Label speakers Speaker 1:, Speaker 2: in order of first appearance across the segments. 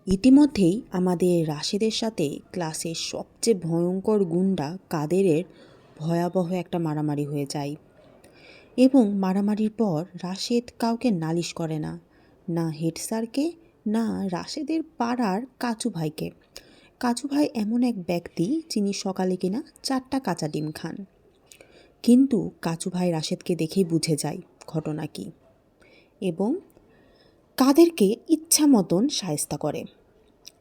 Speaker 1: ইতিমধ্যেই আমাদের রাশেদের সাথে ক্লাসের সবচেয়ে ভয়ঙ্কর গুন্ডা কাদেরের ভয়াবহ একটা মারামারি হয়ে যায় এবং মারামারির পর রাশেদ কাউকে নালিশ করে না, না হেড স্যারকে, না রাশেদের পাড়ার কাচু ভাইকে। কাচু ভাই এমন এক ব্যক্তি যিনি সকালে কিনা 4টা কাঁচা ডিম খান, কিন্তু কাচু ভাই রাশেদকে দেখেই বুঝে যায় ঘটনা কী এবং কাদেরকে ইচ্ছা মতন শায়েস্তা করে।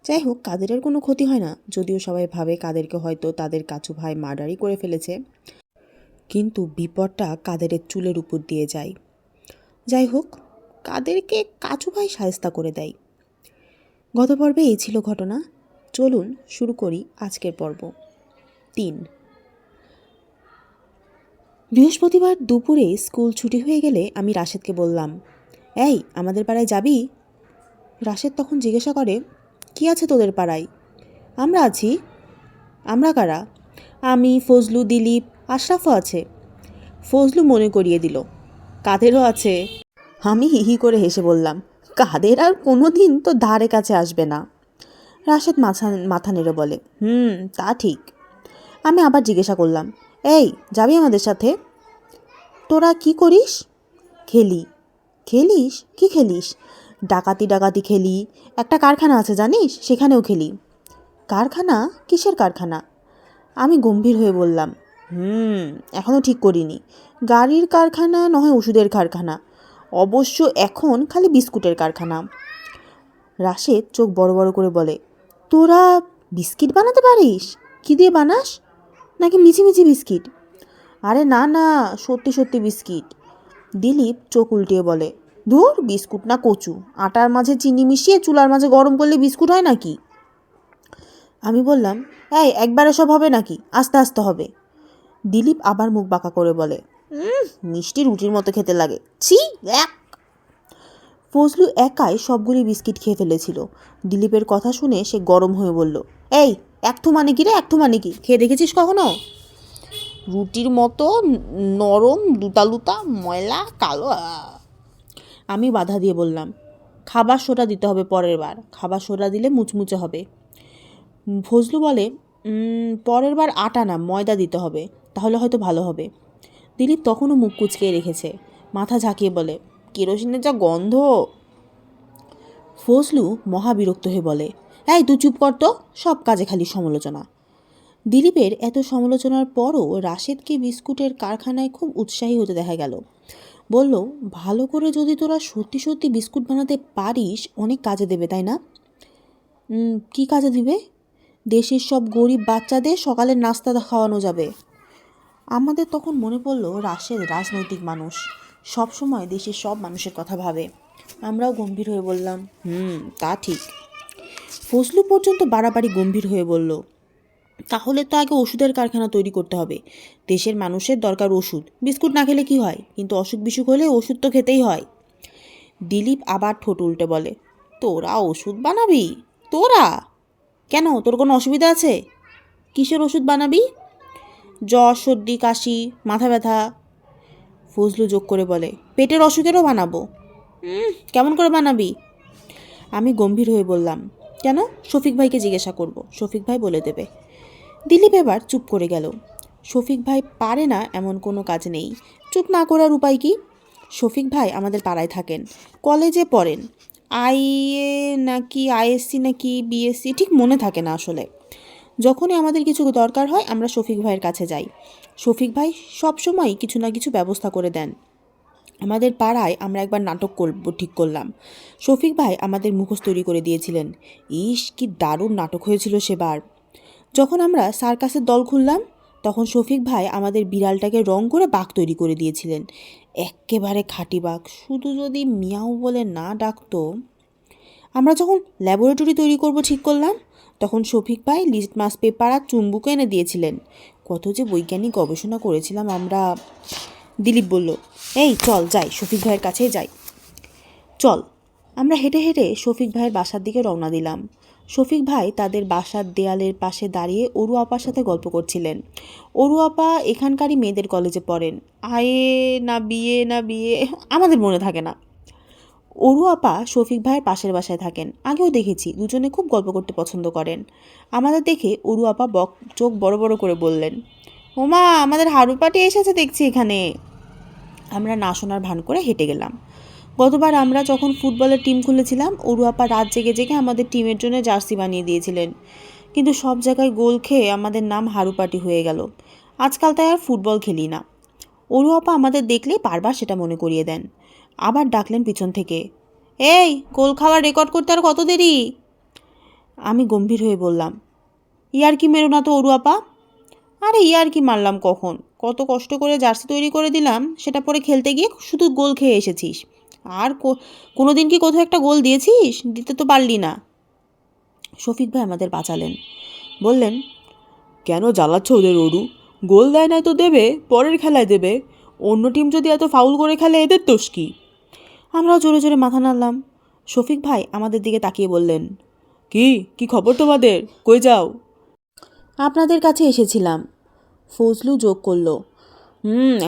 Speaker 1: যাই হোক, কাদেরের কোনো ক্ষতি হয় না, যদিও সবাই ভাবে কাদেরকে হয়তো তাদের কাচু ভাই মার্ডারই করে ফেলেছে, কিন্তু বিপদটা কাদেরের চুলের উপর দিয়ে যায়। যাই হোক, কাদেরকে কাচু ভাই শায়েস্তা করে দেয়। গত পর্বে এই ছিল ঘটনা। চলুন শুরু করি আজকের পর্ব 3। বৃহস্পতিবার দুপুরে স্কুল ছুটি হয়ে গেলে আমি রাশেদকে বললাম, এই আমাদের পাড়ায় যাবি? রাশেদ তখন জিজ্ঞাসা করে, কি আছে তোদের পাড়ায়? আমরা আছি। আমরা কারা? আমি, ফজলু, দিলীপ, আশরাফও আছে। ফজলু মনে করিয়ে দিল, কাদেরও আছে। আমি হিহি করে হেসে বললাম, কাদের আর কোনো দিন তো ধারে কাছে আসবে না। রাশেদ মাথা নেড়ে বলে, তা ঠিক। আমি আবার জিজ্ঞাসা করলাম, এই যাবি আমাদের সাথে? তোরা কি করিস? খেলি। খেলিস? কি খেলিস? ডাকাতি খেলি। একটা কারখানা আছে জানিস, সেখানেও খেলি। কারখানা? কিসের কারখানা? আমি গম্ভীর হয়ে বললাম, এখনও ঠিক করিনি। গাড়ির কারখানা নয় ওষুধের কারখানা, অবশ্য এখন খালি বিস্কুটের কারখানা। রাশেদ চোখ বড় বড় করে বলে, তোরা বিস্কিট বানাতে পারিস? কী দিয়ে বানাস? নাকি মিছিমিছি বিস্কিট? আরে না না, সত্যি সত্যি বিস্কিট। দিলীপ চোখ উল্টিয়ে বলে, ধুর, বিস্কুট না কচু, আটার মাঝে চিনি মিশিয়ে চুলার মাঝে গরম করলে বিস্কুট হয় নাকি? আমি বললাম, এই একবারে সব হবে নাকি? আস্তে আস্তে হবে। দিলীপ আবার মুখ বাঁকা করে বলে, মিষ্টি রুটির মতো খেতে লাগে, ছি এক। ফজলু একাই সবগুলি বিস্কিট খেয়ে ফেলেছিল। দিলীপের কথা শুনে সে গরম হয়ে বলল, এই একথু মানে কি রে? একথু মানে কি? খেয়ে দেখেছিস কখনো? রুটির মতো নরম, লুতা লুতা, ময়লা, কালো। আমি বাধা দিয়ে বললাম, খাবার সোডা দিতে হবে পরের বার, খাবার সোডা দিলে মুচমুচে হবে। ফজলু বলে, পরের বার আটা না ময়দা দিতে হবে, তাহলে হয়তো ভালো হবে। দিলীপ তখনও মুখ কুঁচকে রেখেছে, মাথা ঝাঁকিয়ে বলে, কেরোসিনের যা গন্ধ। ফজলু মহাবিরক্ত হয়ে বলে, এই তুই চুপ কর তো, সব কাজে খালি সমালোচনা। দিলীপের এত সমালোচনার পরও রাশেদকে বিস্কুটের কারখানায় খুব উৎসাহী হতে দেখা গেল। বলল, ভালো করে যদি তোরা সত্যি সত্যি বিস্কুট বানাতে পারিস অনেক কাজে দেবে, তাই না? কি কাজে দিবে? দেশের সব গরিব বাচ্চাদের সকালের নাস্তা খাওয়ানো যাবে। আমাদের তখন মনে পড়ল রাশেদ রাজনৈতিক মানুষ, সব সময় দেশের সব মানুষের কথা ভাবে। আমরাও গম্ভীর হয়ে বললাম, তা ঠিক। ফজলু পর্যন্ত বাড়াবাড়ি গম্ভীর হয়ে বলল, তাহলে তো আগে ওষুধের কারখানা তৈরি করতে হবে। দেশের মানুষের দরকার ওষুধ, বিস্কুট না খেলে কি হয়? কিন্তু অসুখ বিসুখ হলে ওষুধ তো খেতেই হয়। দিলীপ আবার ঠোঁট উল্টে বলে, তোরা ওষুধ বানাবি? তোরা? কেন, তোর কোনো অসুবিধা আছে? কিসের ওষুধ বানাবি? জ্বর, সর্দি, কাশি, মাথা ব্যথা। ফজলু যোগ করে বলে, পেটের অসুখেরও বানাবো। কেমন করে বানাবি? আমি গম্ভীর হয়ে বললাম, কেন? শফিক ভাইকে জিজ্ঞাসা করব, শফিক ভাই বলে দেবে। দিলীপ এবার চুপ করে গেল। শফিক ভাই পারে না এমন কোনো কাজ নেই, চুপ না করার উপায় কি? শফিক ভাই আমাদের পাড়ায় থাকেন, কলেজে পড়েন, আইএ নাকি আইএসসি নাকি বিএসসি ঠিক মনে থাকে না আসলে। যখনই আমাদের কিছু দরকার হয় আমরা শফিক ভাইয়ের কাছে যাই। শফিক ভাই সবসময় কিছু না কিছু ব্যবস্থা করে দেন। আমাদের পাড়ায় আমরা একবার নাটক ঠিক করলাম। শফিক ভাই আমাদের মুখোশ তৈরি করে দিয়েছিলেন। ইস, কি দারুণ নাটক হয়েছিল সেবার। যখন আমরা সার্কাসের দল খুললাম তখন শফিক ভাই আমাদের বিড়ালটাকে রং করে বাঘ তৈরি করে দিয়েছিলেন, এক্কেবারে খাঁটি বাঘ, শুধু যদি মিয়াও বলে না ডাকতো। আমরা যখন ল্যাবরেটরি তৈরি করব ঠিক করলাম তখন শফিক ভাই লিটমাস পেপার আর চুম্বুকও এনে দিয়েছিলেন। কত যে বৈজ্ঞানিক গবেষণা করেছিলাম আমরা। দিলীপ বলল, এই চল যাই, শফিক ভাইয়ের কাছেই যাই। চল। আমরা হেঁটে হেঁটে শফিক ভাইয়ের বাসার দিকে রওনা দিলাম। শফিক ভাই তাদের বাসার দেয়ালের পাশে দাঁড়িয়ে অরু আপার সাথে গল্প করছিলেন। অরু আপা এখানকারই মেয়েদের কলেজে পড়েন, আয়ে না বিয়ে আমাদের মনে থাকে না। অরু আপা শফিক ভাইয়ের পাশের বাসায় থাকেন। আগেও দেখেছি, দুজনে খুব গল্প করতে পছন্দ করেন। আমাদের দেখে অরু আপা চোখ বড় বড় করে বললেন, ওমা, আমাদের হারু পাটি এসেছে দেখছি এখানে। আমরা না শোনার ভান করে হেঁটে গেলাম। গতবার আমরা যখন ফুটবলের টিম খুলেছিলাম, অরু আপা রাত জেগে জেগে আমাদের টিমের জন্য জার্সি বানিয়ে দিয়েছিলেন, কিন্তু সব জায়গায় গোল খেয়ে আমাদের নাম হারু পাটি হয়ে গেল। আজকাল তাই আর ফুটবল খেলি না। অরু আপা আমাদের দেখলেই বারবার সেটা মনে করিয়ে দেন। আবার ডাকলেন পিছন থেকে, এই, গোল খাওয়ার রেকর্ড করতে আর কত দেরি? আমি গম্ভীর হয়ে বললাম, ইয়ার কি মেরো না তো অরু আপা। আরে ইয়ার কি মারলাম কখন? কত কষ্ট করে জার্সি তৈরি করে দিলাম, সেটা পরে খেলতে গিয়ে শুধু গোল খেয়ে এসেছিস। আর কোনো দিন কি কোথাও একটা গোল দিয়েছিস? দিতে তো পারলি না। শফিক ভাই আমাদের বাঁচালেন, বললেন,
Speaker 2: কেন জ্বালাচ্ছ ওদের অরু? গোল দেয় নাই তো দেবে, পরের খেলায় দেবে। অন্য টিম যদি এত ফাউল করে খেলে এদের দোষ কি?
Speaker 1: আমরাও জোরে জোরে মাথা নাড়লাম। শফিক ভাই আমাদের দিকে তাকিয়ে বললেন,
Speaker 2: কি কি খবর তোমাদের? কই যাও?
Speaker 1: আপনাদের কাছে এসেছিলাম। ফজলু যোগ করল,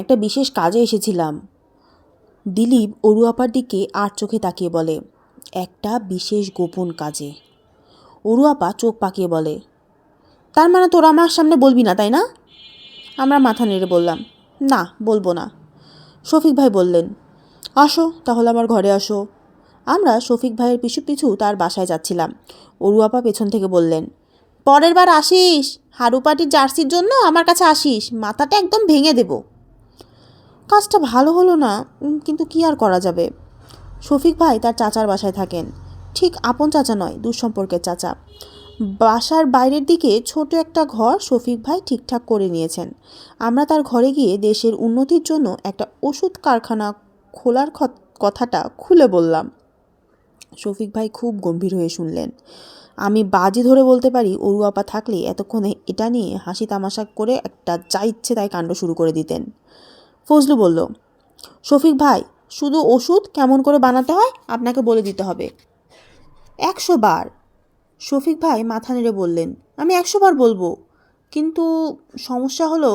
Speaker 1: একটা বিশেষ কাজে এসেছিলাম। দিলীপ অরু আপার দিকে আর চোখে তাকিয়ে বলে, একটা বিশেষ গোপন কাজে। অরু আপা চোখ পাকিয়ে বলে, তার মানে তোরা আমার সামনে বলবি না, তাই না? আমরা মাথা নেড়ে বললাম, না, বলবো না। শফিক ভাই বললেন, আসো তাহলে আমার ঘরে আসো। আমরা শফিক ভাইয়ের পিছু পিছু তার বাসায় যাচ্ছিলাম। অরু আপা পেছন থেকে বললেন, পরের বার আসিস, হারু পাটির জার্সির জন্য আমার কাছে আসিস, মাথাটা একদম ভেঙে দেব। কাজটা ভালো হলো না, কিন্তু কি আর করা যাবে। শফিক ভাই তার চাচার বাসায় থাকেন। ঠিক আপন চাচা নয়, দুঃসম্পর্কের চাচা। বাসার বাইরের দিকে ছোট একটা ঘর শফিক ভাই ঠিকঠাক করে নিয়েছেন। আমরা তার ঘরে গিয়ে দেশের উন্নতির জন্য একটা ওষুধ কারখানা খোলার কথাটা খুলে বললাম। শফিক ভাই খুব গম্ভীর হয়ে শুনলেন। আমি বাজি ধরে বলতে পারি, অরু আপা থাকলে এতক্ষণে এটা নিয়ে হাসি তামাশা করে একটা যা ইচ্ছে তাই কাণ্ড শুরু করে দিতেন। ফজলু বলল, শফিক ভাই, শুধু ওষুধ কেমন করে বানাতে হয় আপনাকে বলে দিতে হবে। 100 বার। শফিক ভাই মাথা নেড়ে বললেন, আমি 100 বার বলবো, কিন্তু সমস্যা হলো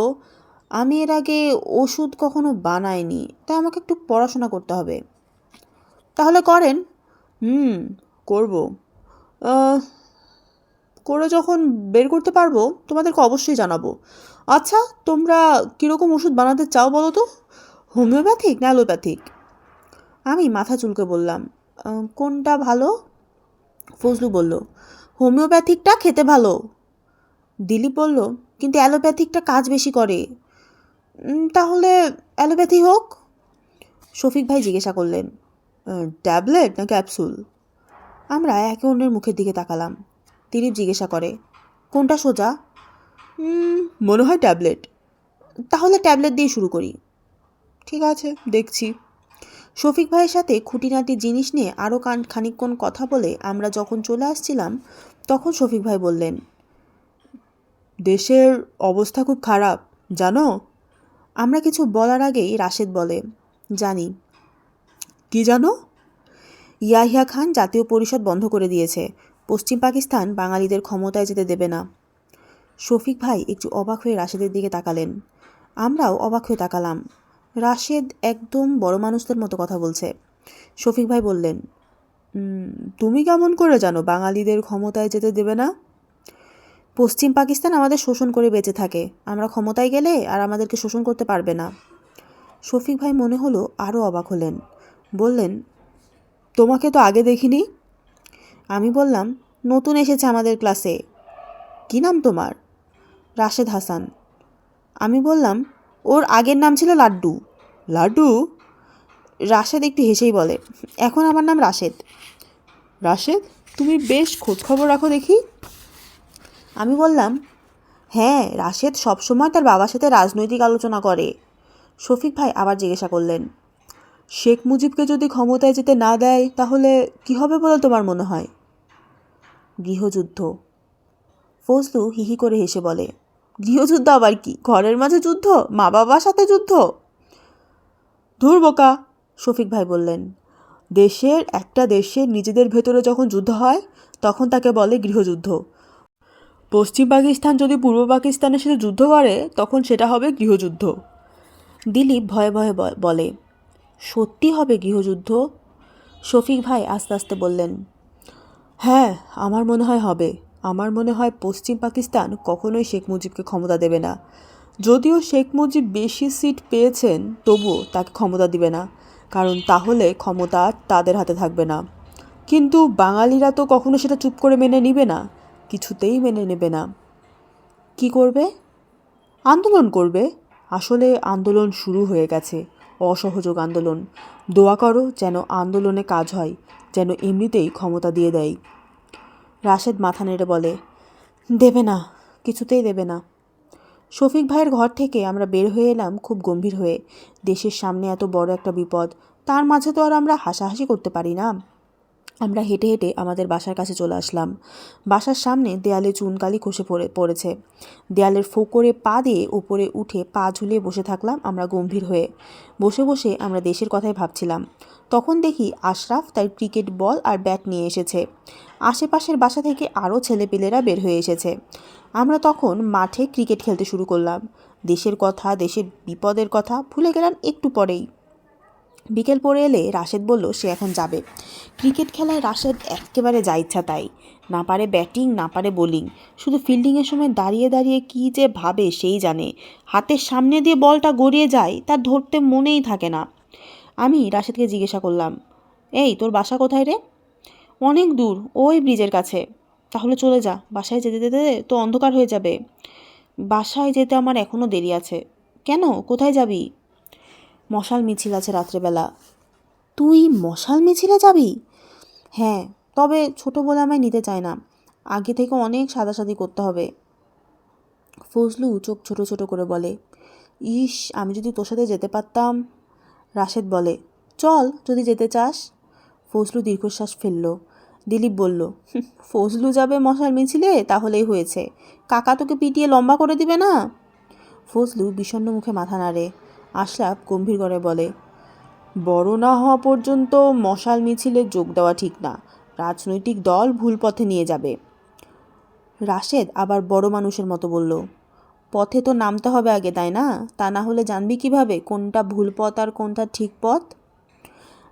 Speaker 1: আমি এর আগে ওষুধ কখনো বানাইনি, তাই আমাকে একটু পড়াশোনা করতে হবে। তাহলে করেন।
Speaker 2: করব। করে যখন বের করতে পারবো তোমাদেরকে অবশ্যই জানাবো। আচ্ছা, তোমরা কীরকম ওষুধ বানাতে চাও বলো তো? হোমিওপ্যাথিক না অ্যালোপ্যাথিক?
Speaker 1: আমি মাথা চুলকে বললাম, কোনটা ভালো? ফজলু বলল, হোমিওপ্যাথিকটা খেতে ভালো। দিলীপ বলল, কিন্তু অ্যালোপ্যাথিকটা কাজ বেশি করে। তাহলে অ্যালোপ্যাথি হোক। শফিক ভাই জিজ্ঞাসা করলেন,
Speaker 2: ট্যাবলেট না ক্যাপসুল?
Speaker 1: আমরা একে অন্যের মুখের দিকে তাকালাম। দিলীপ জিজ্ঞাসা করে, কোনটা সোজা?
Speaker 2: মনে হয় ট্যাবলেট।
Speaker 1: তাহলে ট্যাবলেট দিয়ে শুরু করি।
Speaker 2: ঠিক আছে, দেখছি।
Speaker 1: শফিক ভাইয়ের সাথে খুঁটিনাটি জিনিস নিয়ে আরও খানিকক্ষণ কথা বলে আমরা যখন চলে আসছিলাম, তখন শফিক ভাই বললেন,
Speaker 2: দেশের অবস্থা খুব খারাপ, জানো?
Speaker 1: আমরা কিছু বলার আগেই রাশেদ বলে, জানি।
Speaker 2: কি জানো?
Speaker 1: ইয়াহিয়া খান জাতীয় পরিষদ বন্ধ করে দিয়েছে। পশ্চিম পাকিস্তান বাঙালিদের ক্ষমতায় যেতে দেবে না। শফিক ভাই একটু অবাক হয়ে রাশেদের দিকে তাকালেন। আমরাও অবাক হয়ে তাকালাম। রাশেদ একদম বড় মানুষদের মতো কথা বলছে। শফিক ভাই বললেন,
Speaker 2: তুমি কেমন করে জানো বাঙালিদের ক্ষমতায় যেতে দেবে না?
Speaker 1: পশ্চিম পাকিস্তান আমাদের শোষণ করে বেঁচে থাকে, আমরা ক্ষমতায় গেলে আর আমাদেরকে শোষণ করতে পারবে না। শফিক ভাই মনে হলো আরও অবাক হলেন। বললেন,
Speaker 2: তোমাকে তো আগে দেখিনি।
Speaker 1: আমি বললাম, নতুন এসেছে আমাদের ক্লাসে।
Speaker 2: কি নাম তোমার?
Speaker 1: রাশেদ হাসান। আমি বললাম, ওর আগের নাম ছিল লাড্ডু।
Speaker 2: লাড্ডু?
Speaker 1: রাশেদ একটু হেসেই বলে, এখন আমার নাম রাশেদ।
Speaker 2: রাশেদ, তুমি বেশ খোঁজখবর রাখো দেখি।
Speaker 1: আমি বললাম, হ্যাঁ, রাশেদ সবসময় তার বাবার সাথে রাজনৈতিক আলোচনা করে। শফিক ভাই আবার জিজ্ঞাসা করলেন,
Speaker 2: শেখ মুজিবকে যদি ক্ষমতায় যেতে না দেয় তাহলে কি হবে বলে তোমার মনে হয়?
Speaker 1: গৃহযুদ্ধ। ফজলু হিহি করে হেসে বলে, গৃহযুদ্ধ আবার কি? ঘরের মাঝে যুদ্ধ? মা বাবার সাথে যুদ্ধ?
Speaker 2: ধুর বোকা,
Speaker 1: শফিক ভাই বললেন,
Speaker 2: একটা দেশের নিজেদের ভেতরে যখন যুদ্ধ হয় তখন তাকে বলে গৃহযুদ্ধ। পশ্চিম পাকিস্তান যদি পূর্ব পাকিস্তানের সাথে যুদ্ধ করে তখন সেটা হবে গৃহযুদ্ধ।
Speaker 1: দিলীপ ভয়ে ভয়ে বলে, সত্যি হবে গৃহযুদ্ধ? শফিক ভাই আস্তে আস্তে বললেন,
Speaker 2: হ্যাঁ, আমার মনে হয় হবে। আমার মনে হয় পশ্চিম পাকিস্তান কখনোই শেখ মুজিবকে ক্ষমতা দেবে না। যদিও শেখ মুজিব বেশি সিট পেয়েছেন, তবুও তাকে ক্ষমতা দিবে না, কারণ তাহলে ক্ষমতা আর তাদের হাতে থাকবে না। কিন্তু বাঙালিরা তো কখনো সেটা চুপ করে মেনে নিবে না, কিছুতেই মেনে নেবে না।
Speaker 1: কি করবে?
Speaker 2: আন্দোলন করবে। আসলে আন্দোলন শুরু হয়ে গেছে, অসহযোগ আন্দোলন। দোয়া করো যেন আন্দোলনে কাজ হয়, যেন এমনিতেই ক্ষমতা দিয়ে দেয়।
Speaker 1: রাশেদ মাথা নেড়ে বলে, দেবে না, কিছুতেই দেবে না। শফিক ভাইয়ের ঘর থেকে আমরা বের হয়ে এলাম খুব গম্ভীর হয়ে। দেশের সামনে এত বড় একটা বিপদ, তার মাঝে তো আর আমরা হাসাহাসি করতে পারি না। আমরা হেঁটে হেঁটে আমাদের বাসার কাছে চলে আসলাম। বাসার সামনে দেয়ালে চুনকালি খসে পড়েছে। দেয়ালের ফোকরে পা দিয়ে উপরে উঠে পা ঝুলিয়ে বসে থাকলাম আমরা গম্ভীর হয়ে। বসে বসে আমরা দেশের কথাই ভাবছিলাম। তখন দেখি আশরাফ তার ক্রিকেট বল আর ব্যাট নিয়ে এসেছে। আশেপাশের বাসা থেকে আরও ছেলেপেলেরা বের হয়ে এসেছে। আমরা তখন মাঠে ক্রিকেট খেলতে শুরু করলাম। দেশের কথা, দেশের বিপদের কথা ভুলে গেলাম একটু পরেই। বিকেল পড়ে এলে রাশেদ বলল সে এখন যাবে। ক্রিকেট খেলায় রাশেদ একেবারে যা ইচ্ছা তাই, না পারে ব্যাটিং, না পারে বোলিং। শুধু ফিল্ডিংয়ের সময় দাঁড়িয়ে দাঁড়িয়ে কী যে ভাবে সেই জানে। হাতের সামনে দিয়ে বলটা গড়িয়ে যায়, তার ধরতে মনেই থাকে না। আমি রাশেদকে জিজ্ঞাসা করলাম, এই তোর বাসা কোথায় রে? অনেক দূর, ওই ব্রিজের কাছে। তাহলে চলে যা, বাসায় যেতে যেতে তো অন্ধকার হয়ে যাবে। বাসায় যেতে আমার এখনও দেরি আছে। কেন, কোথায় যাবি? মশাল মিছিল আছে রাত্রেবেলা। তুই মশাল মিছিলে যাবি? হ্যাঁ, তবে ছোট বলে আমায় নিতে চায় না। আগে থেকে অনেক সাদাসাদি করতে হবে। ফজলু চোখ ছোট ছোট করে বলে, ইস, আমি যদি তোর সাথে যেতে পারতাম। রাশেদ বলে, চল যদি যেতে চাস। ফজলু দীর্ঘশ্বাস ফেলল। দিলীপ বলল, ফজলু যাবে মশাল মিছিলে, তাহলেই হয়েছে। কাকা তোকে পিটিয়ে লম্বা করে দিবে না? ফজলু বিষণ্ণ মুখে মাথা নাড়ে। আশরাফ গম্ভীর করে বলে,
Speaker 2: বড় না হওয়া পর্যন্ত মশাল মিছিলে যোগ দেওয়া ঠিক না। রাজনৈতিক দল ভুল পথে নিয়ে যাবে।
Speaker 1: রাশেদ আবার বড় মানুষের মতো বলল, পথে তো নামতে হবে আগে, তাই না? তা না হলে জানবি কিভাবে কোনটা ভুল পথ আর কোনটা ঠিক পথ?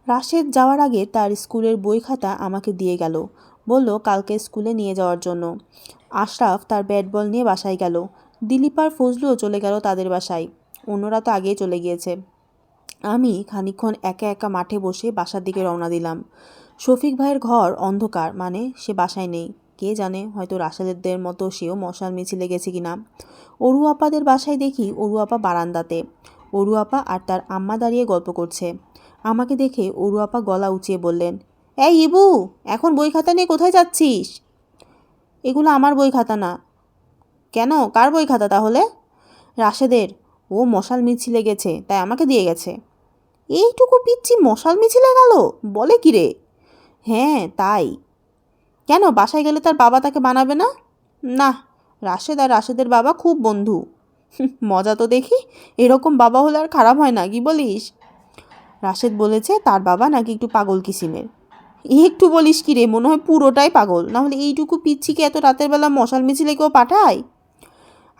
Speaker 1: রাশেদ যাওয়ার আগে তার স্কুলের বই খাতা আমাকে দিয়ে গেল। বলল কালকে স্কুলে নিয়ে যাওয়ার জন্য। আশরাফ তার ব্যাট বল নিয়ে বাসায় গেল। দিলীপ আর ফজলুও চলে গেল তাদের বাসায়। অন্যরা তো আগেই চলে গিয়েছে। আমি খানিকক্ষণ একা একা মাঠে বসে বাসার দিকে রওনা দিলাম। শফিক ভাইয়ের ঘর অন্ধকার, মানে সে বাসায় নেই। কে জানে, হয়তো রাশেদের মতো সেও মশাল মিছিলে গেছে কিনা। অরু আপাদের বাসায় দেখি অরু আপা বারান্দাতে। অরু আপা আর তার আম্মা দাঁড়িয়ে গল্প করছে। আমাকে দেখে অরু আপা গলা উঁচিয়ে বললেন, এই ইবু, এখন বই খাতা নিয়ে কোথায় যাচ্ছিস? এগুলো আমার বই খাতা না। কেন, কার বই খাতা তাহলে? রাশেদের। ও মশাল মিছিলে গেছে, তাই আমাকে দিয়ে গেছে। এইটুকু পিচ্ছি মশাল মিছিলে গেল, বলে কি রে? হ্যাঁ তাই। কেন, বাসায় গেলে তার বাবা তাকে বানাবে না? না, রাশেদ আর রাশেদের বাবা খুব বন্ধু। মজা তো দেখি, এরকম বাবা হলে আর খারাপ হয় না, কি বলিস? রাশেদ বলেছে তার বাবা নাকি একটু পাগল কিসিমের। একটু বলিস কি রে, মনে হয় পুরোটাই পাগল, না হলে এইটুকু পিচ্ছিকে এত রাতের বেলা মশাল মিছিলে কেউ পাঠায়?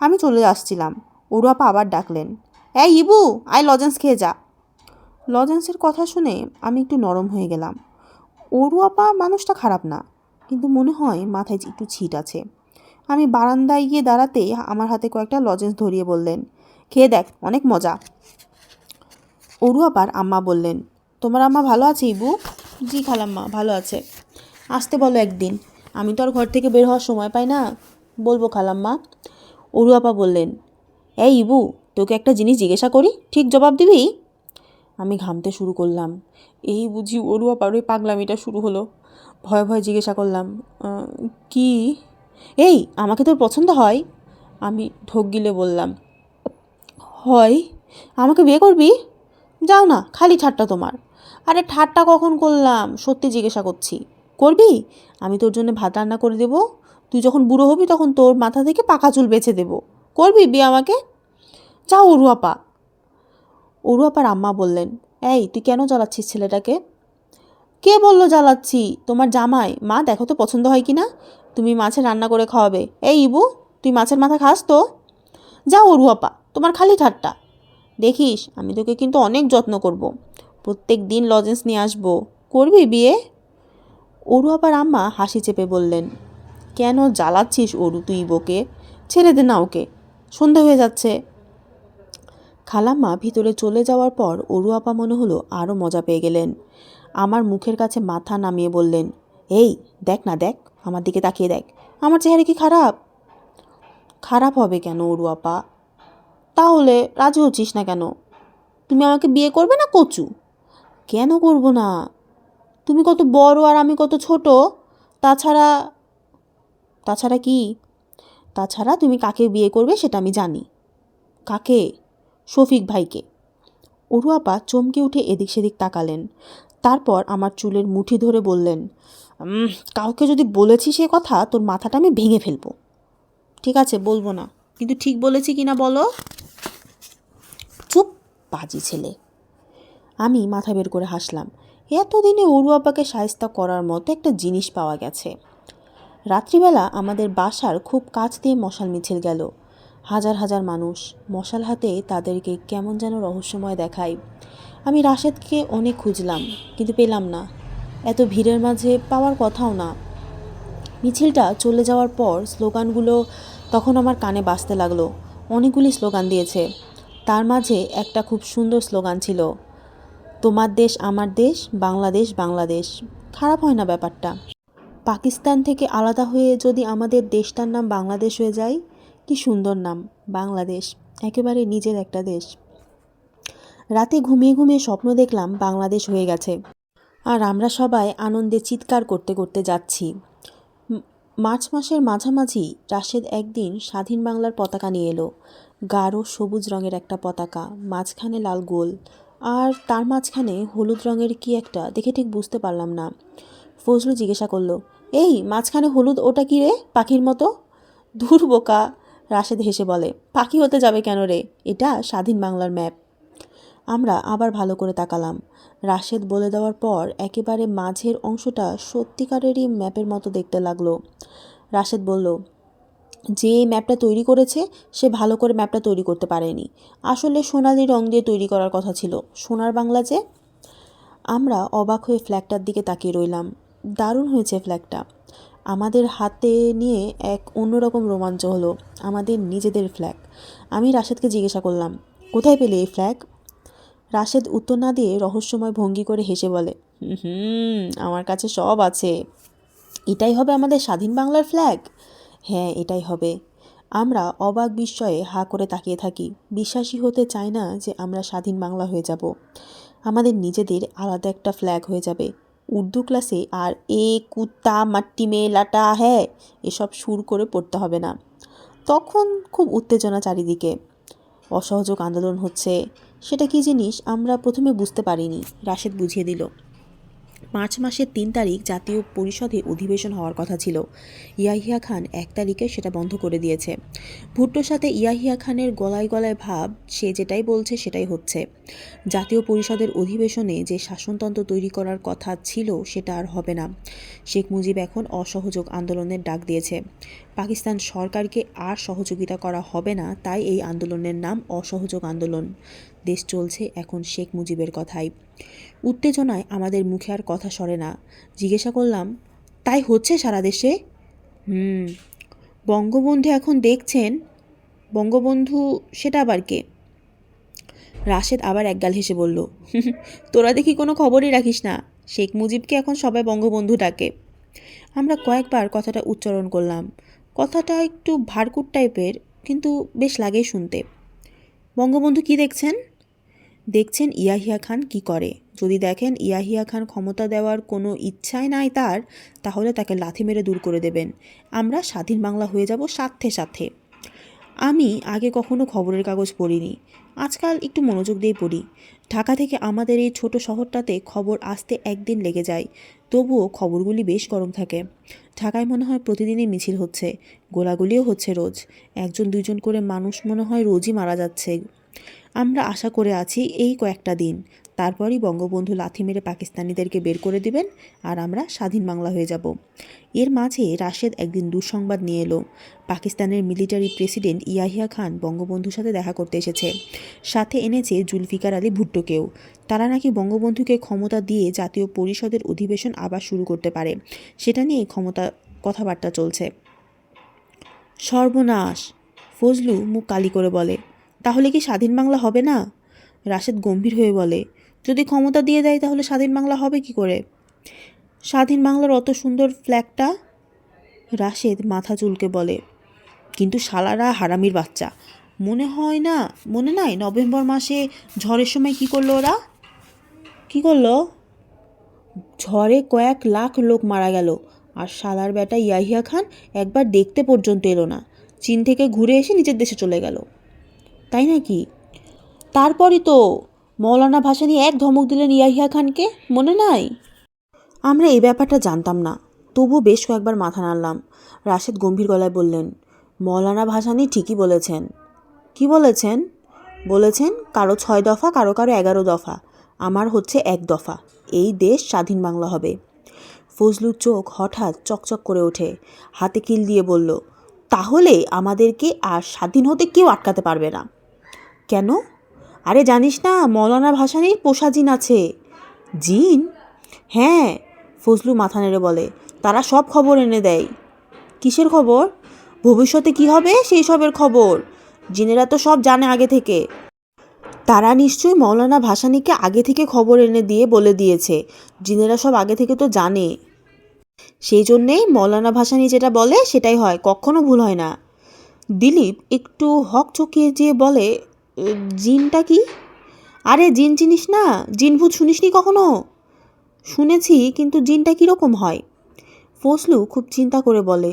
Speaker 1: আমি চলে আসছিলাম। ওরু আপা আবার ডাকলেন, এই ইবু, আয় লজেন্স খেয়ে যা। লজেন্সের কথা শুনে আমি একটু নরম হয়ে গেলাম। ওরু আপা মানুষটা খারাপ না, কিন্তু মনে হয় মাথায় একটু ছিট আছে। আমি বারান্দায় গিয়ে দাঁড়াতেই আমার হাতে কয়েকটা লজেন্স ধরিয়ে বললেন, খেয়ে দেখ, অনেক মজা। অরু আপার আম্মা বললেন, তোমার আম্মা ভালো আছে ইবু? জি খালাম্মা, ভালো আছে। আসতে বলো একদিন, আমি তো আর ঘর থেকে বের হওয়ার সময় পাই না। বলবো খালাম্মা। অরু আপা বললেন, এই ইবু, তোকে একটা জিনিস জিজ্ঞাসা করি, ঠিক জবাব দিবি? আমি ঘামতে শুরু করলাম। এই বুঝি অরু আপার ওই পাগলামিটা শুরু হলো। ভয়ে ভয়ে জিজ্ঞাসা করলাম, কি? এই, আমাকে তোর পছন্দ হয়? আমি ঢোক গিলে বললাম, হয়। আমাকে বিয়ে করবি? যাও না, খালি ঠাট্টা তোমার। আরে ঠাট্টা কখন করলাম, সত্যি জিজ্ঞাসা করছি। করবি? আমি তোর জন্য ভাত রান্না করে দেবো। তুই যখন বুড়ো হবি তখন তোর মাথা থেকে পাকা চুল বেছে দেবো। করবি বিয়ে আমাকে? যাও অরু আপা। অরু আপার আম্মা বললেন, এই তুই কেন জ্বালাচ্ছিস ছেলেটাকে? কে বললো জ্বালাচ্ছি? তোমার জামাই। মা দেখো তো পছন্দ হয় কি না। তুমি মাছের রান্না করে খাওয়াবে। এই ইবু, তুই মাছের মাথা খাস তো? যাও অরু আপা, তোমার খালি ঠাট্টা। দেখিস, আমি তোকে কিন্তু অনেক যত্ন করব। প্রত্যেক দিন লজেন্স নিয়ে আসবো। করবি বিয়ে? অরু আবার আম্মা হাসি চেপে বললেন, কেন জ্বালাচ্ছিস অরু তুই বকে? ছেড়ে দে না ওকে, সন্ধ্যা হয়ে যাচ্ছে। খালাম্মা ভিতরে চলে যাওয়ার পর অরু আপা মনে হলো আরও মজা পেয়ে গেলেন। আমার মুখের কাছে মাথা নামিয়ে বললেন, এই দেখ না দেখ, আমার দিকে তাকিয়ে দেখ, আমার চেহারা কি খারাপ? খারাপ হবে কেন অরু আপা? তাহলে রাজি হচ্ছিস না কেন? তুমি আমাকে বিয়ে করবে না কচু? কেন করব না? তুমি কত বড় আর আমি কত ছোট। তাছাড়া তাছাড়া কি? তাছাড়া তুমি কাকে বিয়ে করবে সেটা আমি জানি। কাকে? শফিক ভাইকে। অরু আপা চমকে উঠে এদিক সেদিক তাকালেন। তারপর আমার চুলের মুঠি ধরে বললেন, কাউকে যদি বলেছি সে কথা তোর মাথাটা আমি ভেঙে ফেলবো। ঠিক আছে, বলবো না, কিন্তু ঠিক বলেছি কিনা বলো। চুপ, পাজি ছেলে। আমি মাথা বের করে হাসলাম। এতদিনে অরু আপাকে শায়েস্তা করার মতো একটা জিনিস পাওয়া গেছে। রাত্রিবেলা আমাদের বাসার খুব কাছ দিয়ে মশাল মিছিল গেল। হাজার হাজার মানুষ মশাল হাতে তাদেরকে কেমন যেন রহস্যময় দেখায়। আমি রাশেদকে অনেক খুঁজলাম, কিন্তু পেলাম না। এত ভিড়ের মাঝে পাওয়ার কথাও না। মিছিলটা চলে যাওয়ার পর স্লোগানগুলো তখন আমার কানে বাজতে লাগলো। অনেকগুলি স্লোগান দিয়েছে। তার মাঝে একটা খুব সুন্দর স্লোগান ছিল, তোমার দেশ আমার দেশ, বাংলাদেশ বাংলাদেশ। খারাপ হয় না ব্যাপারটা? পাকিস্তান থেকে আলাদা হয়ে যদি আমাদের দেশটার নাম বাংলাদেশ হয়ে যায়, কি সুন্দর নাম, বাংলাদেশ, একেবারে নিজের একটা দেশ। রাতে ঘুমিয়ে ঘুমিয়ে স্বপ্ন দেখলাম বাংলাদেশ হয়ে গেছে, আর আমরা সবাই আনন্দে চিৎকার করতে করতে যাচ্ছি। মার্চ মাসের মাঝামাঝি রাশেদ একদিন স্বাধীন বাংলার পতাকা নিয়ে এলো। গাঢ় সবুজ রঙের একটা পতাকা, মাঝখানে লাল গোল, আর তার মাঝখানে হলুদ রঙের কি একটা, দেখে ঠিক বুঝতে পারলাম না। ফজলু জিজ্ঞাসা করলো, এই মাঝখানে হলুদ ওটা কি রে, পাখির মতো? ধুর বোকা, রাশেদ হেসে বলে, পাখি হতে যাবে কেন রে, এটা স্বাধীন বাংলার ম্যাপ। আমরা আবার ভালো করে তাকালাম। রাশেদ বলে দেওয়ার পর একেবারে মাঝের অংশটা সত্যিকারেরই ম্যাপের মতো দেখতে লাগলো। রাশেদ বলল, যে ম্যাপটা তৈরি করেছে সে ভালো করে ম্যাপটা তৈরি করতে পারেনি। আসলে সোনালি রং দিয়ে তৈরি করার কথা ছিল, সোনার বাংলা যে। আমরা অবাক হয়ে ফ্ল্যাগটার দিকে তাকিয়ে রইলাম। দারুণ হয়েছে ফ্ল্যাগটা। আমাদের হাতে নিয়ে এক অন্যরকম রোমাঞ্চ হলো, আমাদের নিজেদের ফ্ল্যাগ। আমি রাশেদকে জিজ্ঞাসা করলাম, কোথায় পেলে এই ফ্ল্যাগ? রাশেদ উত্তর না দিয়ে রহস্যময় ভঙ্গি করে হেসে বলে, আমার কাছে সব আছে। এটাই হবে আমাদের স্বাধীন বাংলার ফ্ল্যাগ? হ্যাঁ, এটাই হবে। আমরা অবাক বিস্ময়ে হাঁ করে তাকিয়ে থাকি। বিশ্বাসই হতে চায় না যে আমরা স্বাধীন বাংলা হয়ে যাব। আমাদের নিজেদের আলাদা একটা ফ্ল্যাগ হয়ে যাবে। উর্দু ক্লাসে আর এ কুত্তা মাট্টি মে লাটা হ্যাঁ এসব সুর করে পড়তে হবে না। তখন খুব উত্তেজনা চারিদিকে। অসহযোগ আন্দোলন হচ্ছে। সেটা কী জিনিস আমরা প্রথমে বুঝতে পারিনি। রাশেদ বুঝিয়ে দিল। মার্চ মাসের ৩ তারিখ জাতীয় পরিষদে অধিবেশন হওয়ার কথা ছিল। ইয়াহিয়া খান ১ তারিখে সেটা বন্ধ করে দিয়েছে। ভুট্টোর সাথে ইয়াহিয়া খানের গলায় গলায় ভাব, সে যেটাই বলছে সেটাই হচ্ছে। জাতীয় পরিষদের অধিবেশনে যে শাসনতন্ত্র তৈরি করার কথা ছিল সেটা আর হবে না। শেখ মুজিব এখন অসহযোগ আন্দোলনের ডাক দিয়েছে। পাকিস্তান সরকারকে আর সহযোগিতা করা হবে না, তাই এই আন্দোলনের নাম অসহযোগ আন্দোলন। দেশ চলছে এখন শেখ মুজিবের কথাই। উত্তেজনায় আমাদের মুখে আর কথা সরে না। জিজ্ঞাসা করলাম, তাই হচ্ছে সারা দেশে? বঙ্গবন্ধু এখন দেখছেন। বঙ্গবন্ধু সেটা আবার কে? রাশেদ আবার একগাল হেসে বলল, তোরা দেখি কোনো খবরই রাখিস না, শেখ মুজিবকে এখন সবাই বঙ্গবন্ধু ডাকে। আমরা কয়েকবার কথাটা উচ্চারণ করলাম। কথাটা একটু ভারকুট টাইপের, কিন্তু বেশ লাগে শুনতে। বঙ্গবন্ধু কি দেখছেন? দেখছেন ইয়াহিয়া খান কি করে। যদি দেখেন ইয়াহিয়া খান ক্ষমতা দেওয়ার কোনো ইচ্ছাই নাই তার, তাহলে তাকে লাথি মেরে দূর করে দেবেন। আমরা স্বাধীন বাংলা হয়ে যাব সাথে সাথে। আমি আগে কখনো খবরের কাগজ পড়িনি, আজকাল একটু মনোযোগ দিয়ে পড়ি। ঢাকা থেকে আমাদের এই ছোট শহরটাতে খবর আসতে একদিন লেগে যায়, তবুও খবরগুলি বেশ গরম থাকে। ঢাকায় মনে হয় প্রতিদিনই মিছিল হচ্ছে, গোলাগুলিও হচ্ছে রোজ। 1-2 করে মানুষ মনে হয় রোজই মারা যাচ্ছে। আমরা আশা করে আছি এই কয়েকটা দিন, তারপরই বঙ্গবন্ধু লাথি মেরে পাকিস্তানিদেরকে বের করে দিবেন আর আমরা স্বাধীন বাংলা হয়ে যাব। এর মাঝে রাশেদ একদিন দুঃসংবাদ নিয়ে এলো। পাকিস্তানের মিলিটারি প্রেসিডেন্ট ইয়াহিয়া খান বঙ্গবন্ধুর সাথে দেখা করতে এসেছে। সাথে এনেছে জুলফিকার আলী ভুট্টোকেও। তারা নাকি বঙ্গবন্ধুকে ক্ষমতা দিয়ে জাতীয় পরিষদের অধিবেশন আবার শুরু করতে পারে, সেটা নিয়ে কথাবার্তা চলছে। সর্বনাশ! ফজলু মুখ কালি করে বলে। তাহলে কি স্বাধীন বাংলা হবে না? রাশেদ গম্ভীর হয়ে বলে, যদি ক্ষমতা দিয়ে দেয় তাহলে স্বাধীন বাংলা হবে কি করে? স্বাধীন বাংলার অত সুন্দর ফ্ল্যাগটা? রাশেদ মাথা চুলকে বলে, কিন্তু শালারা হারামির বাচ্চা। মনে নাই নভেম্বর মাসে ঝড়ের সময় কি করলো ওরা? কি করলো? ঝড়ে কয়েক লাখ লোক মারা গেল, আর শালার বেটা ইয়াহিয়া খান একবার দেখতে পর্যন্ত এলো না। চীন থেকে ঘুরে এসে নিজের দেশে চলে গেল। তাই নাকি? তারপরই তো মৌলানা ভাসানী এক ধমক দিলেন ইয়াহিয়া খানকে, মনে নাই? আমরা এই ব্যাপারটা জানতাম না, তবু বেশ কয়েকবার মাথা নাড়লাম। রাশেদ গম্ভীর গলায় বললেন, মৌলানা ভাসানী ঠিকই বলেছেন। কি বলেছেন? বলেছেন কারো 6 দফা, কারো 11 দফা, আমার হচ্ছে 1 দফা, এই দেশ স্বাধীন বাংলা হবে। ফজলুর চোখ হঠাৎ চকচক করে ওঠে, হাতে কিল দিয়ে বলল, তাহলে আমাদেরকে আর স্বাধীন হতে কেউ আটকাতে পারবে না। কেন? আরে জানিস না মৌলানা ভাসানীর পোষা জিন আছে। জিন? হ্যাঁ, ফজলু মাথা নেড়ে বলে, তারা সব খবর এনে দেয়। কিসের খবর? ভবিষ্যতে কি হবে সেই সবের খবর। জিনেরা তো সব জানে আগে থেকে। তারা নিশ্চয়ই মৌলানা ভাসানীকে আগে থেকে খবর এনে দিয়ে বলে দিয়েছে। জিনেরা সব আগে থেকে তো জানে, সেই জন্যেই মৌলানা ভাসানী যেটা বলে সেটাই হয়, কখনো ভুল হয় না। দিলীপ একটু হক চকিয়ে যেয়ে বলে, জিনটা কি? আরে জিন চিনিস না? জিন ভূত শুনিসনি কখনো? শুনেছি, কিন্তু জিনটা কীরকম হয়? ফজলু খুব চিন্তা করে বলে,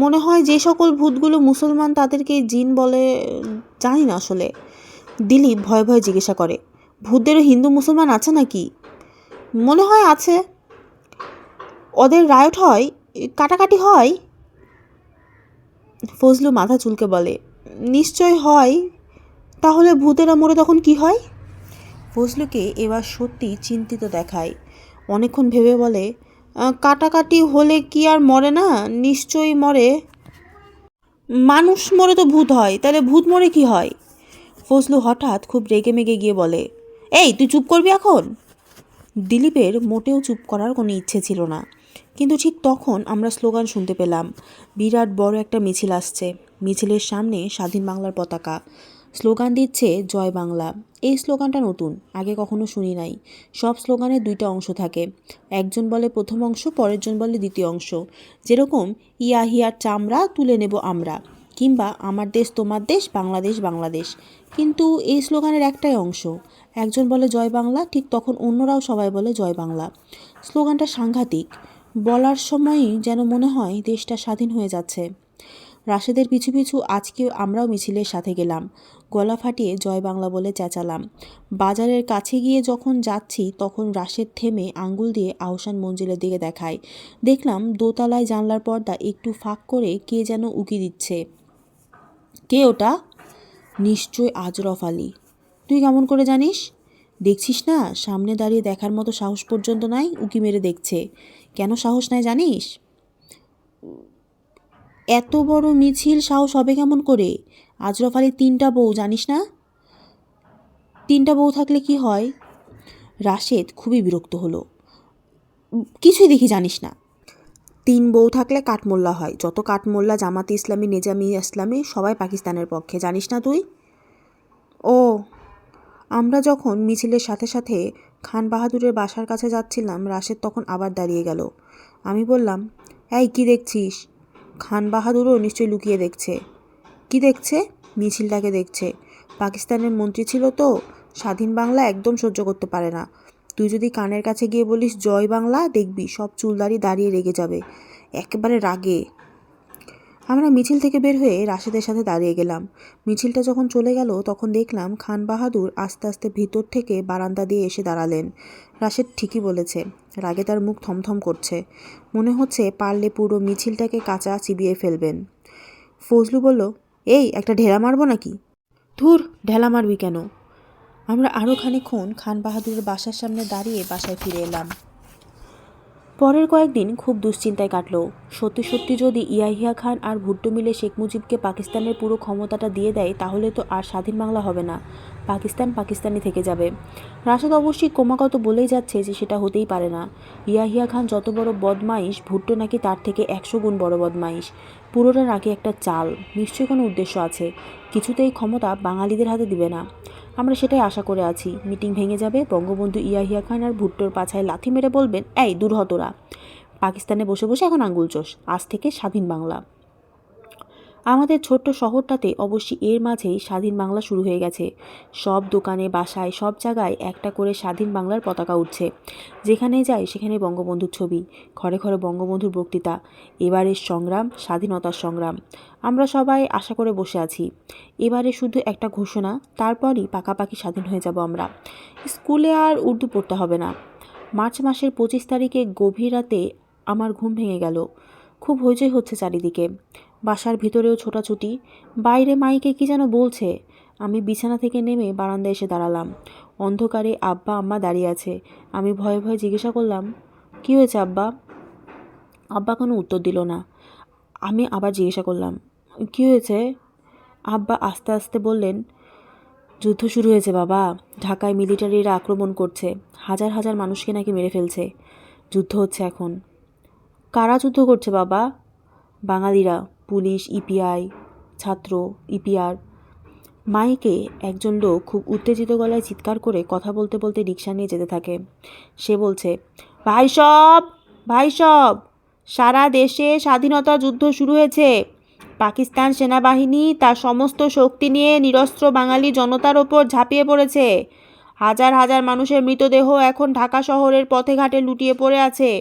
Speaker 1: মনে হয় যে সকল ভূতগুলো মুসলমান তাদেরকে জিন বলে, জানি না আসলে। দিলীপ ভয়ে ভয়ে জিজ্ঞাসা করে, ভূতদেরও হিন্দু মুসলমান আছে নাকি? মনে হয় আছে। ওদের রায়ট হয়, কাটাকাটি হয়? ফজলু মাথা চুলকে বলে, নিশ্চয় হয়। তাহলে ভূতেরা মরে তখন কি হয়? ফজলুকে এবার সত্যি চিন্তিত দেখায়। অনেকক্ষণ ভেবে বলে, কাটাকাটি হলে কি আর মরে না? নিশ্চয়ই মরে। মানুষ মরে তো ভূত হয়, তাহলে ভূত মরে কি হয়? ফজলু হঠাৎ খুব রেগে মেগে গিয়ে বলে, এই তুই চুপ করবি এখন? দিলীপের মোটেও চুপ করার কোনো ইচ্ছে ছিল না, কিন্তু ঠিক তখন আমরা স্লোগান শুনতে পেলাম। বিরাট বড় একটা মিছিল আসছে। মিছিলের সামনে স্বাধীন বাংলার পতাকা। স্লোগান দিচ্ছে জয় বাংলা। এই স্লোগানটা নতুন, আগে কখনো শুনি নাই। সব স্লোগানের 2টা অংশ থাকে, একজন বলে প্রথম অংশ, পরের জন বলে দ্বিতীয় অংশ। যেরকম ইয়াহিয়ার চামড়া তুলে নেব আমরা, কিংবা আমার দেশ তোমার দেশ, বাংলাদেশ বাংলাদেশ। কিন্তু এই স্লোগানের একটাই অংশ, একজন বলে জয় বাংলা, ঠিক তখন অন্যরাও সবাই বলে জয় বাংলা। স্লোগানটা সাংঘাতিক, বলার সময়ই যেন মনে হয় দেশটা স্বাধীন হয়ে যাচ্ছে। রাশেদের পিছু পিছু আজকে আমরাও মিছিলের সাথে গেলাম, গলা ফাটিয়ে জয় বাংলা বলে চেঁচালাম। বাজারের কাছে গিয়ে যখন যাচ্ছি তখন রাশেদ থেমে আঙ্গুল দিয়ে আহসান মঞ্জিলের দিকে দেখায়। দেখলাম দোতলায় জানলার পর্দা একটু ফাঁক করে কে যেন উকি দিচ্ছে। কে ওটা? নিশ্চয় আজরফ আলী। তুই কেমন করে জানিস? দেখছিস না, সামনে দাঁড়িয়ে দেখার মতো সাহস পর্যন্ত নাই, উকি মেরে দেখছে। কেন সাহস নাই জানিস? এত বড় মিছিল সাহস হবে কেমন করে? আজরফ আলীর 3টা বউ, জানিস না? 3টা বউ থাকলে কি হয়? রাশেদ খুবই বিরক্ত হলো। কিছুই দেখি জানিস না। 3 বউ থাকলে কাঠমোল্লা হয়, যত কাঠমোল্লা জামাতে ইসলামী, নেজামি ইসলামী সবাই পাকিস্তানের পক্ষে, জানিস না তুই? ও। আমরা যখন মিছিলের সাথে সাথে খান বাহাদুরের বাসার কাছে যাচ্ছিলাম, রাশেদ তখন আবার দাঁড়িয়ে গেল। আমি বললাম, এই কি দেখছিস? খান বাহাদুরও নিশ্চয়ই লুকিয়ে দেখছে। কি দেখছে? মিছিলটাকে দেখছে। পাকিস্তানের মন্ত্রী ছিল তো, স্বাধীন বাংলা একদম সহ্য করতে পারে না। তুই যদি কানের কাছে গিয়ে বলিস জয় বাংলা, দেখবি সব চুলদাড়ি দাঁড়িয়ে রেগে যাবে, একেবারে রাগে। আমরা মিছিল থেকে বের হয়ে রাশেদের সাথে দাঁড়িয়ে গেলাম। মিছিলটা যখন চলে গেল তখন দেখলাম খান বাহাদুর আস্তে আস্তে ভিতর থেকে বারান্দা দিয়ে এসে দাঁড়ালেন। রাশেদ ঠিকই বলেছে, রাগে তার মুখ থমথম করছে, মনে হচ্ছে পারলে পুরো মিছিলটাকে কাঁচা চিবিয়ে ফেলবেন। ফজলু বলল, এই একটা ঢেলা মারবো নাকি? ধুর, ঢেলা মারবি কেন? আমরা আরও খানিকক্ষণ খান বাহাদুরের বাসার সামনে দাঁড়িয়ে বাসায় ফিরে এলাম। পরের কয়েকদিন খুব দুশ্চিন্তায় কাটলো। সত্যি সত্যি যদি ইয়াহিয়া খান আর ভুট্টো মিলে শেখ মুজিবকে পাকিস্তানের পুরো ক্ষমতাটা দিয়ে দেয়, তাহলে তো আর স্বাধীন বাংলা হবে না, পাকিস্তান পাকিস্তানি থেকে যাবে। রাশেদ অবশ্যই ক্রমাগত বলেই যাচ্ছে যে সেটা হতেই পারে না। ইয়াহিয়া খান যত বড় বদমাইশ, ভুট্টো নাকি তার থেকে 100 গুণ বড় বদমাইশ। পুরোটা নাকি একটা চাল, নিশ্চয়ই কোনো উদ্দেশ্য আছে। কিছুতেই ক্ষমতা বাঙালিদের হাতে দিবে না। আমরা সেটাই আশা করে আছি। মিটিং ভেঙে যাবে, বঙ্গবন্ধু ইয়াহিয়া খান আর ভুট্টোর পাছায় লাথি মেরে বলবেন, এই দূর হ তোরা, পাকিস্তানে বসে বসে এখন আঙ্গুল চোষ, আজ থেকে স্বাধীন বাংলা। আমাদের ছোট্ট শহরটাতে অবশ্যই এর মাঝেই স্বাধীন বাংলা শুরু হয়ে গেছে। সব দোকানে, বাসায়, সব জায়গায় একটা করে স্বাধীন বাংলার পতাকা উঠছে। যেখানেই যাই সেখানে বঙ্গবন্ধুর ছবি, ঘরে ঘরে বঙ্গবন্ধুর বক্তৃতা। এবারের সংগ্রাম স্বাধীনতার সংগ্রাম। আমরা সবাই আশা করে বসে আছি। এবারে শুধু একটা ঘোষণা, তারপরই পাকাপাকি স্বাধীন হয়ে যাব আমরা। স্কুলে আর উর্দু পড়তে হবে না। মার্চ মাসের 25 তারিখে গভীর রাতে আমার ঘুম ভেঙে গেল। খুব হইচই হচ্ছে চারিদিকে, বাসার ভিতরেও ছোটাছুটি, বাইরে মাইকে কি যেন বলছে। আমি বিছানা থেকে নেমে বারান্দায় এসে দাঁড়ালাম। অন্ধকারে আব্বা আম্মা দাঁড়িয়ে আছে। আমি ভয়ে ভয়ে জিজ্ঞাসা করলাম, কী হয়েছে আব্বা? আব্বা কোনো উত্তর দিল না। আমি আবার জিজ্ঞাসা করলাম, কী হয়েছে? আব্বা আস্তে আস্তে বললেন, যুদ্ধ শুরু হয়েছে বাবা, ঢাকায় মিলিটারিরা আক্রমণ করছে, হাজার হাজার মানুষকে নাকি মেরে ফেলছে। যুদ্ধ হচ্ছে এখন। কারা যুদ্ধ করছে বাবা? বাঙালিরা, পুলিশ, ইপিআই, ছাত্র, ইপিআর। মাইকে একজন লোক খুব উত্তেজিত গলায় চিৎকার করে কথা বলতে বলতে রিকশা নিয়ে যেতে থাকে। সে বলছে, ভাই সব, সারা দেশে স্বাধীনতা যুদ্ধ শুরু হয়েছে। পাকিস্তান সেনাবাহিনী তার সমস্ত শক্তি নিয়ে নিরস্ত্র বাঙালি জনতার ওপর ঝাঁপিয়ে পড়েছে। হাজার হাজার মানুষের মৃতদেহ এখন ঢাকা শহরের পথে ঘাটে লুটিয়ে পড়ে আছে।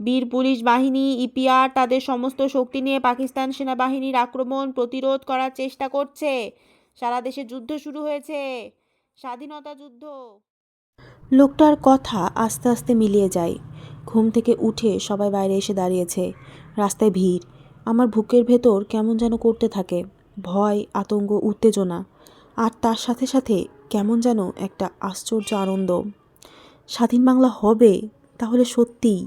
Speaker 1: বীর পুলিশ বাহিনী, ইপিআর তাদের সমস্ত শক্তি নিয়ে পাকিস্তান সেনাবাহিনীর আক্রমণ প্রতিরোধ করার চেষ্টা করছে। সারা দেশে যুদ্ধ শুরু হয়েছে, স্বাধীনতা যুদ্ধ। লোকটার কথা আস্তে আস্তে মিলিয়ে যায়। ঘুম থেকে উঠে সবাই বাইরে এসে দাঁড়িয়েছে। রাস্তায় ভিড়। আমার বুকের ভেতর কেমন যেন করতে থাকে, ভয়, আতঙ্ক, উত্তেজনা, আর তার সাথে সাথে কেমন যেন একটা আশ্চর্য আনন্দ। স্বাধীন বাংলা হবে, তাহলে সত্যিই